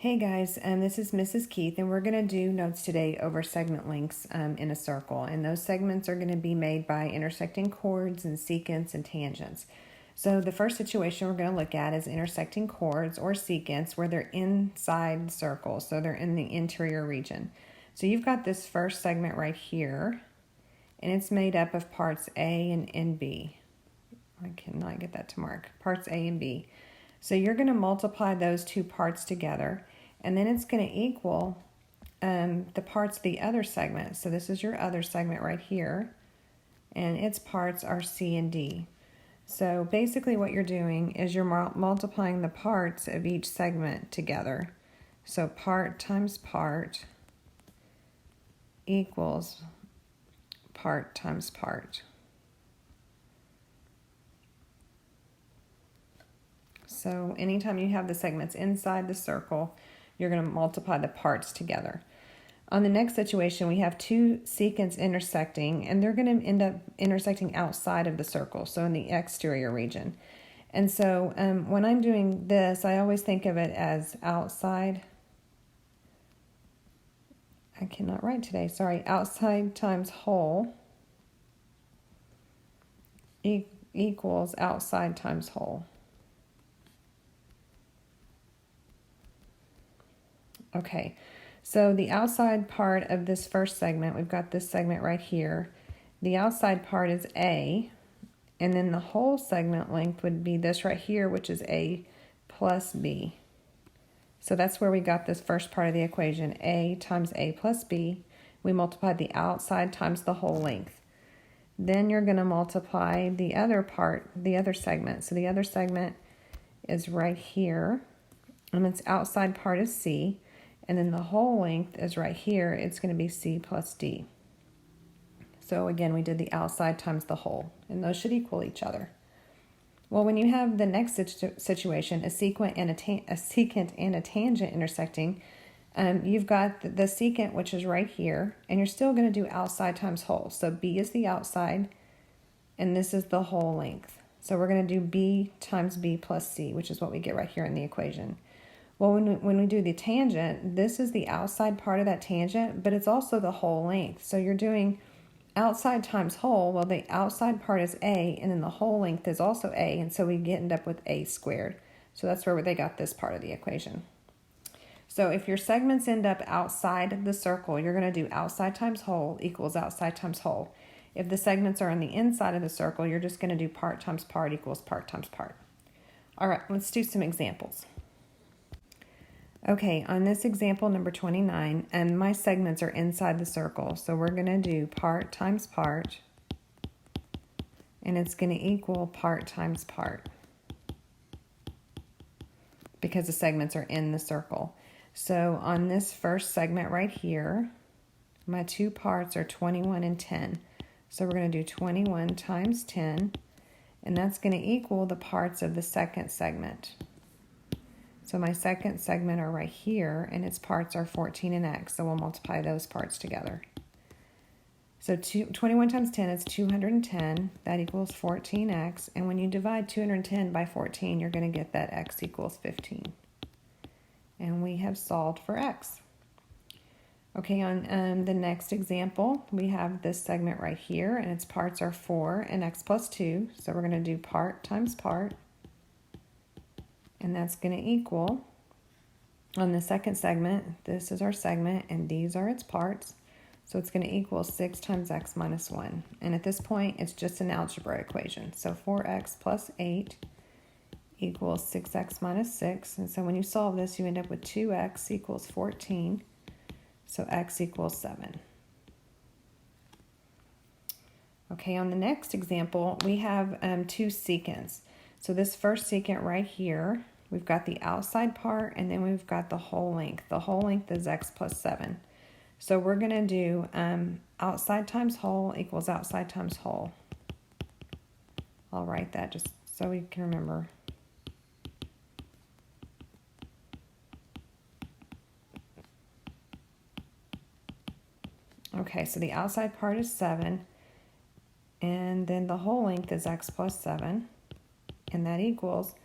Hey guys, this is Mrs. Keith, and we're going to do notes today over segment lengths in a circle. And those segments are going to be made by intersecting chords and secants and tangents. So the first situation we're going to look at is intersecting chords or secants where they're inside the circle, so they're in the interior region. So you've got this first segment right here, and it's made up of parts A and B. I cannot get that to mark. Parts A and B. So you're going to multiply those two parts together, and then it's going to equal the parts of the other segment. So this is your other segment right here, and its parts are C and D. So basically what you're doing is you're multiplying the parts of each segment together. So part times part equals part times part. So anytime you have the segments inside the circle, you're going to multiply the parts together. On the next situation, we have two secants intersecting, and they're going to end up intersecting outside of the circle, so in the exterior region. And so when I'm doing this, I always think of it as outside. I cannot write today, sorry. Outside times whole equals outside times whole. Okay, so the outside part of this first segment, we've got this segment right here. The outside part is A, and then the whole segment length would be this right here, which is A plus B. So that's where we got this first part of the equation, A times A plus B. We multiplied the outside times the whole length. Then you're going to multiply the other part, the other segment. So the other segment is right here, and its outside part is C. And then the whole length is right here. It's going to be C plus D. So again, we did the outside times the whole, and those should equal each other. Well, when you have the next situation, a secant and a tangent intersecting, you've got the secant, which is right here, and you're still going to do outside times whole. So B is the outside, and this is the whole length. So we're going to do B times B plus C, which is what we get right here in the equation. Well, when we do the tangent, this is the outside part of that tangent, but it's also the whole length. So you're doing outside times whole. Well, the outside part is A, and then the whole length is also A, and so we end up with A squared. So that's where they got this part of the equation. So if your segments end up outside of the circle, you're going to do outside times whole equals outside times whole. If the segments are on the inside of the circle, you're just going to do part times part equals part times part. All right, let's do some examples. Okay, on this example number 29, and my segments are inside the circle, so we're going to do part times part, and it's going to equal part times part because the segments are in the circle. So on this first segment right here, my two parts are 21 and 10. So we're going to do 21 times 10, and that's going to equal the parts of the second segment. So my second segment are right here, and its parts are 14 and x, so we'll multiply those parts together. So 21 times 10 is 210, that equals 14x, and when you divide 210 by 14, you're going to get that x equals 15. And we have solved for x. Okay, on the next example, we have this segment right here, and its parts are 4 and x plus 2, so we're going to do part times part. And that's going to equal, on the second segment, this is our segment, and these are its parts. So it's going to equal 6 times x minus 1. And at this point, it's just an algebra equation. So 4x plus 8 equals 6x minus 6. And so when you solve this, you end up with 2x equals 14. So x equals 7. Okay, on the next example, we have two secants. So this first secant right here, we've got the outside part, and then we've got the whole length. The whole length is x plus 7. So we're going to do outside times whole equals outside times whole. I'll write that just so we can remember. Okay, so the outside part is 7, and then the whole length is x plus 7. And that equals,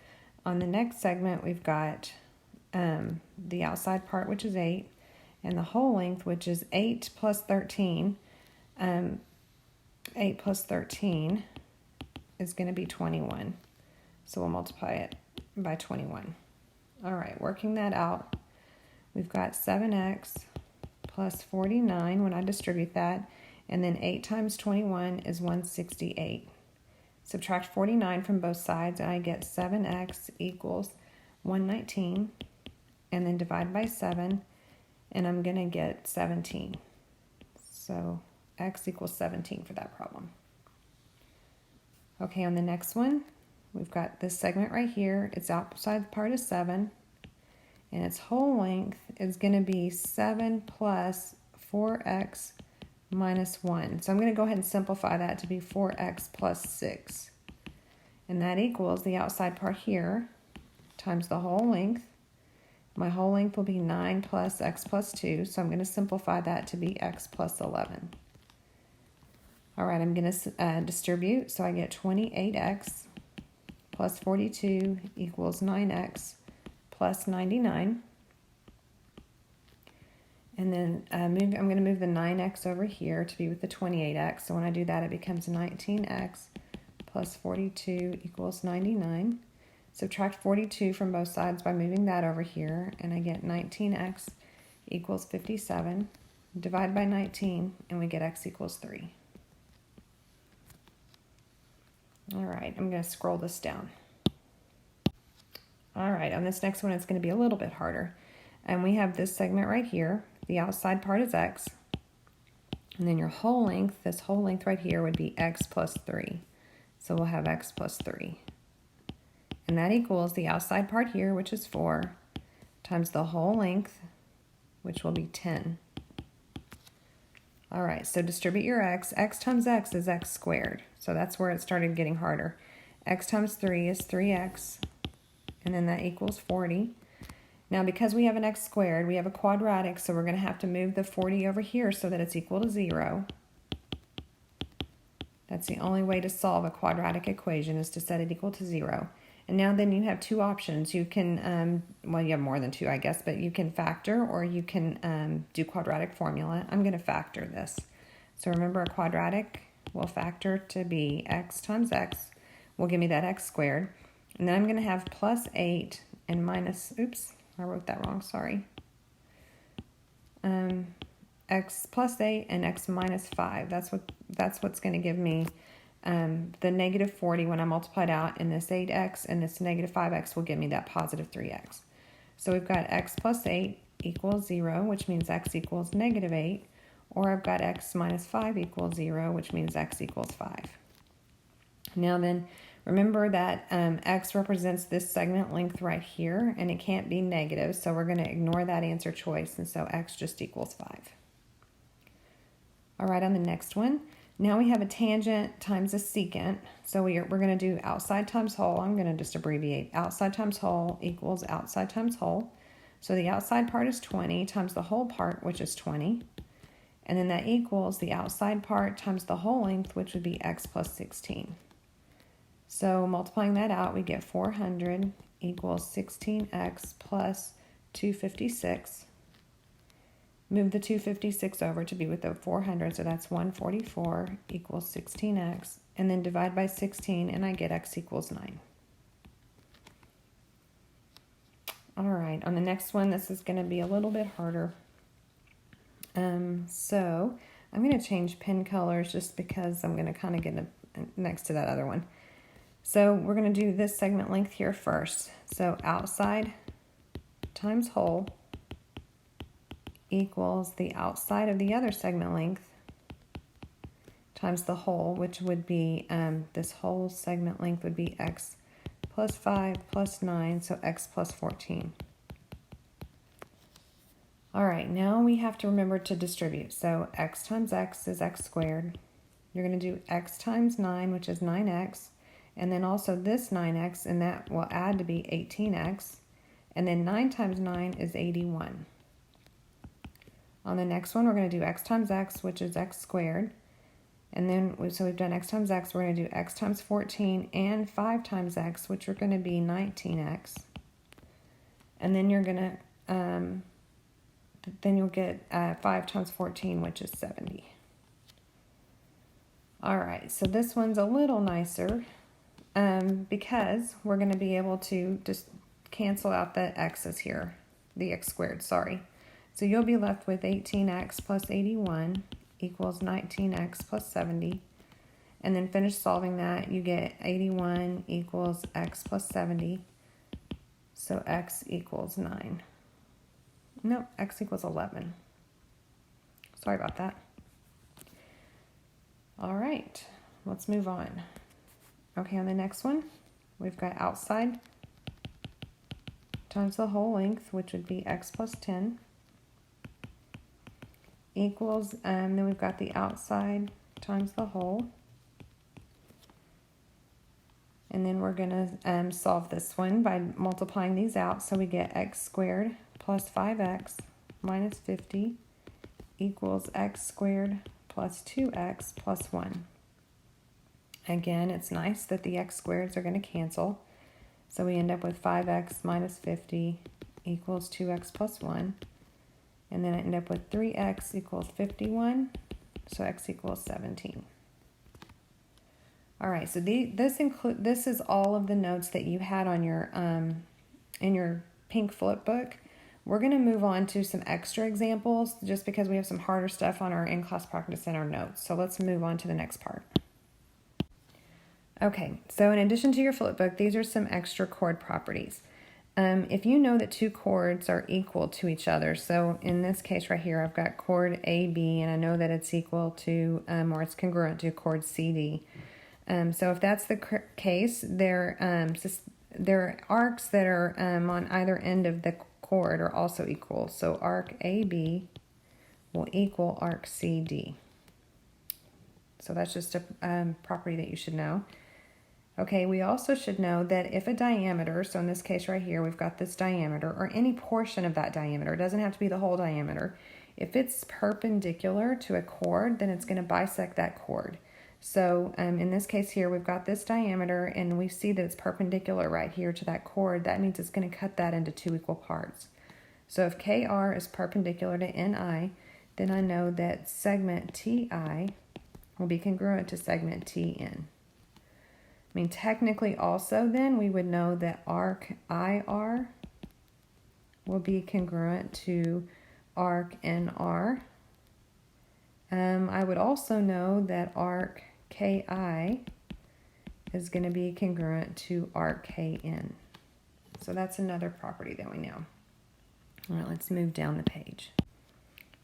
on the next segment, we've got the outside part, which is 8, and the whole length, which is 8 plus 13. 8 plus 13 is going to be 21. So we'll multiply it by 21. All right, working that out, we've got 7x plus 49 when I distribute that, and then 8 times 21 is 168. Subtract 49 from both sides, and I get 7x equals 119, and then divide by 7, and I'm going to get 17. So x equals 17 for that problem. Okay, on the next one, we've got this segment right here. Its outside part is 7, and its whole length is going to be 7 plus 4x minus 1. So I'm going to go ahead and simplify that to be 4x plus 6. And that equals the outside part here times the whole length. My whole length will be 9 plus x plus 2, so I'm going to simplify that to be x plus 11. All right, I'm going to distribute, so I get 28x plus 42 equals 9x plus 99. And then I'm going to move the 9x over here to be with the 28x. So when I do that, it becomes 19x plus 42 equals 99. Subtract 42 from both sides by moving that over here, and I get 19x equals 57. Divide by 19, and we get x equals 3. All right, I'm going to scroll this down. All right, on this next one, it's going to be a little bit harder. And we have this segment right here. The outside part is x. And then your whole length, this whole length right here would be x plus 3. So we'll have x plus 3. And that equals the outside part here, which is 4, times the whole length, which will be 10. All right, so distribute your x. X times x is x squared. So that's where it started getting harder. X times 3 is 3x, and then that equals 40. Now, because we have an x squared, we have a quadratic, so we're going to have to move the 40 over here so that it's equal to 0. That's the only way to solve a quadratic equation, is to set it equal to 0. And now then you have two options. You can, well, you have more than two, I guess, but you can factor or you can do quadratic formula. I'm going to factor this. So remember, a quadratic will factor to be x times x will give me that x squared. And then I'm going to have plus 8 and minus, oops, I wrote that wrong, sorry. X plus 8 and x minus 5. That's what's going to give me the negative 40 when I multiply it out, and this 8x and this negative 5x will give me that positive 3x. So we've got x plus 8 equals 0, which means x equals negative 8, or I've got x minus 5 equals 0, which means x equals 5. Now then, remember that x represents this segment length right here, and it can't be negative, so we're going to ignore that answer choice, and so x just equals 5. All right, on the next one, now we have a tangent times a secant. So we're going to do outside times whole. I'm going to just abbreviate. Outside times whole equals outside times whole. So the outside part is 20 times the whole part, which is 20. And then that equals the outside part times the whole length, which would be x plus 16. So multiplying that out, we get 400 equals 16x plus 256. Move the 256 over to be with the 400, so that's 144 equals 16x, and then divide by 16, and I get x equals 9. All right, on the next one, this is going to be a little bit harder. So I'm going to change pen colors just because I'm going to kind of get next to that other one. So we're going to do this segment length here first. So outside times whole equals the outside of the other segment length times the whole, which would be, this whole segment length would be x plus 5 plus 9, so x plus 14. All right, now we have to remember to distribute. So x times x is x squared. You're going to do x times 9, which is 9x, and then also this 9x, and that will add to be 18x, and then 9 times 9 is 81. On the next one, we're going to do x times x, which is x squared. And then, so we've done x times x, we're going to do x times 14 and 5 times x, which are going to be 19x. And then you're going to, then you'll get 5 times 14, which is 70. All right, so this one's a little nicer because we're going to be able to just cancel out the x's here, the x squared, sorry. So you'll be left with 18x plus 81 equals 19x plus 70. And then finish solving that, you get 81 equals x plus 70. So x equals 9. No, x equals 11. Sorry about that. All right, let's move on. Okay, on the next one, we've got outside times the whole length, which would be x plus 10, equals, then we've got the outside times the whole. And then we're going to solve this one by multiplying these out. So we get x squared plus 5x minus 50 equals x squared plus 2x plus 1. Again, it's nice that the x squareds are going to cancel. So we end up with 5x minus 50 equals 2x plus 1. And then I end up with 3x equals 51. So x equals 17. All right, so this is all of the notes that you had on your in your pink flip book. We're going to move on to some extra examples just because we have some harder stuff on our in-class practice and our notes. So let's move on to the next part. Okay, so in addition to your flip book, these are some extra chord properties. If you know that two chords are equal to each other, so in this case right here, I've got chord AB, and I know that it's equal to, or it's congruent to chord CD. So if that's the case, their arcs that are on either end of the chord are also equal. So arc AB will equal arc CD. So that's just a property that you should know. Okay, we also should know that if a diameter, so in this case right here, we've got this diameter, or any portion of that diameter, it doesn't have to be the whole diameter. If it's perpendicular to a chord, then it's going to bisect that chord. So in this case here, we've got this diameter, and we see that it's perpendicular right here to that chord. That means it's going to cut that into 2 equal parts. So if KR is perpendicular to NI, then I know that segment TI will be congruent to segment TN. I mean, technically also then we would know that arc IR will be congruent to arc NR. I would also know that arc KI is going to be congruent to arc KN. So that's another property that we know. All right, let's move down the page.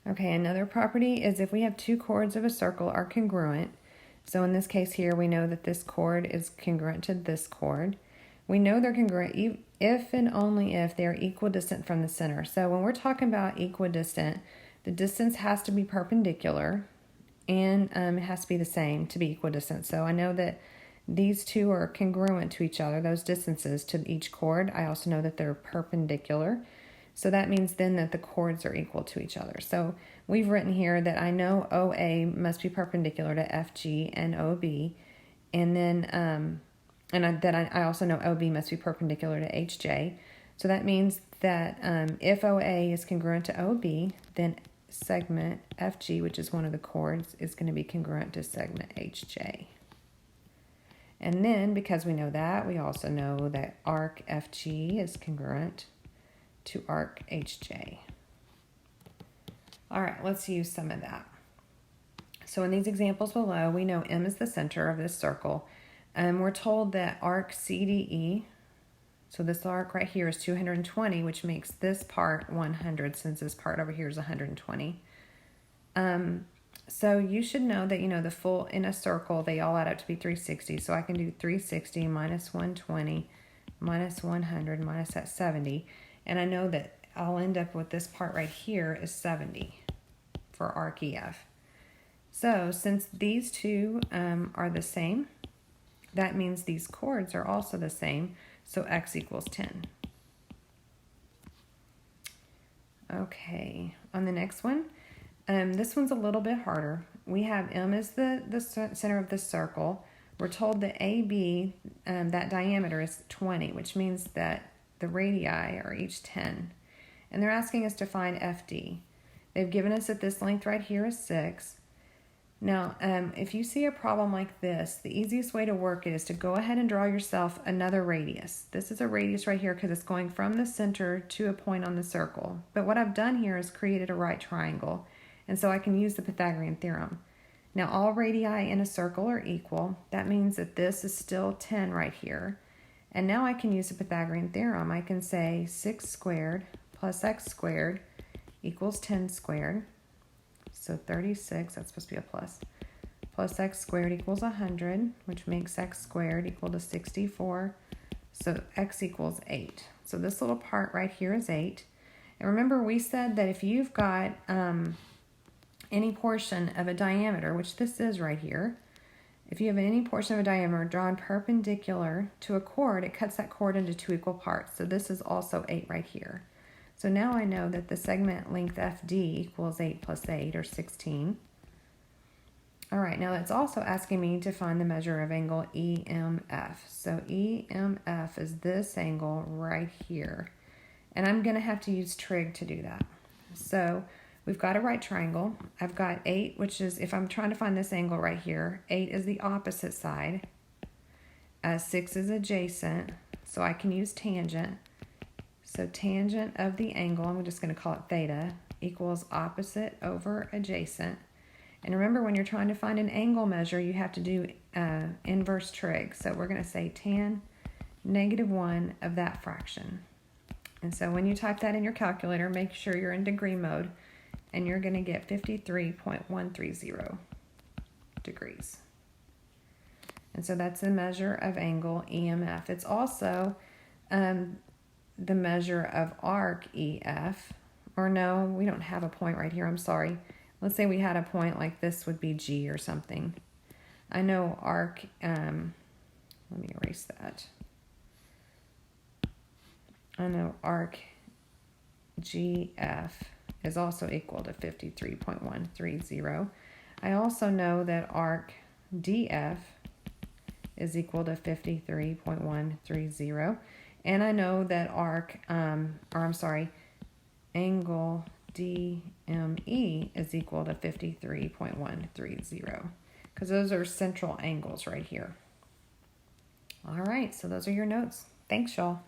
Okay, another property is if we have two chords of a circle are congruent. So in this case here, we know that this chord is congruent to this chord. We know they're congruent if and only if they are equidistant from the center. So when we're talking about equidistant, the distance has to be perpendicular, and it has to be the same to be equidistant. So I know that these two are congruent to each other, those distances to each chord. I also know that they're perpendicular. So that means then that the chords are equal to each other. So we've written here that I know OA must be perpendicular to FG and OB. And then I also know OB must be perpendicular to HJ. So that means that if OA is congruent to OB, then segment FG, which is one of the chords, is going to be congruent to segment HJ. And then, because we know that, we also know that arc FG is congruent to arc HJ. All right, let's use some of that. So in these examples below, we know M is the center of this circle. We're told that arc CDE, so this arc right here is 220, which makes this part 100 since this part over here is 120. So you should know that, the full, in a circle, they all add up to be 360. So I can do 360 minus 120 minus 100 minus that 70. And I know that I'll end up with this part right here is 70 for arc EF. So since these two are the same, that means these chords are also the same. So x equals 10. Okay, on the next one, this one's a little bit harder. We have M as the center of this circle. We're told that AB, that diameter is 20, which means that the radii are each 10. And they're asking us to find FD. They've given us that this length right here is 6. Now, if you see a problem like this, the easiest way to work it is to go ahead and draw yourself another radius. This is a radius right here because it's going from the center to a point on the circle. But what I've done here is created a right triangle, and so I can use the Pythagorean theorem. Now, all radii in a circle are equal. That means that this is still 10 right here. And now I can use the Pythagorean theorem. I can say 6 squared plus x squared equals 10 squared. So 36, that's supposed to be a plus x squared equals 100, which makes x squared equal to 64. So x equals 8. So this little part right here is 8. And remember, we said that if you've got any portion of a diameter, which this is right here, if you have any portion of a diameter drawn perpendicular to a chord, it cuts that chord into 2 equal parts. So this is also 8 right here. So now I know that the segment length FD equals 8 plus 8, or 16. All right, now it's also asking me to find the measure of angle EMF. So EMF is this angle right here. And I'm going to have to use trig to do that. So we've got a right triangle. I've got 8, which is, if I'm trying to find this angle right here, 8 is the opposite side. 6 is adjacent, so I can use tangent. So tangent of the angle, I'm just going to call it theta, equals opposite over adjacent. And remember, when you're trying to find an angle measure, you have to do inverse trig. So we're going to say tan -1 of that fraction. And so when you type that in your calculator, make sure you're in degree mode, and you're going to get 53.130 degrees. And so that's the measure of angle EMF. It's also the measure of arc EF, or no, we don't have a point right here, I'm sorry. Let's say we had a point like this would be G or something. I know arc, let me erase that. I know arc GF is also equal to 53.130. I also know that arc DF is equal to 53.130. And I know that angle DME is equal to 53.130, because those are central angles right here. All right, so those are your notes. Thanks, y'all.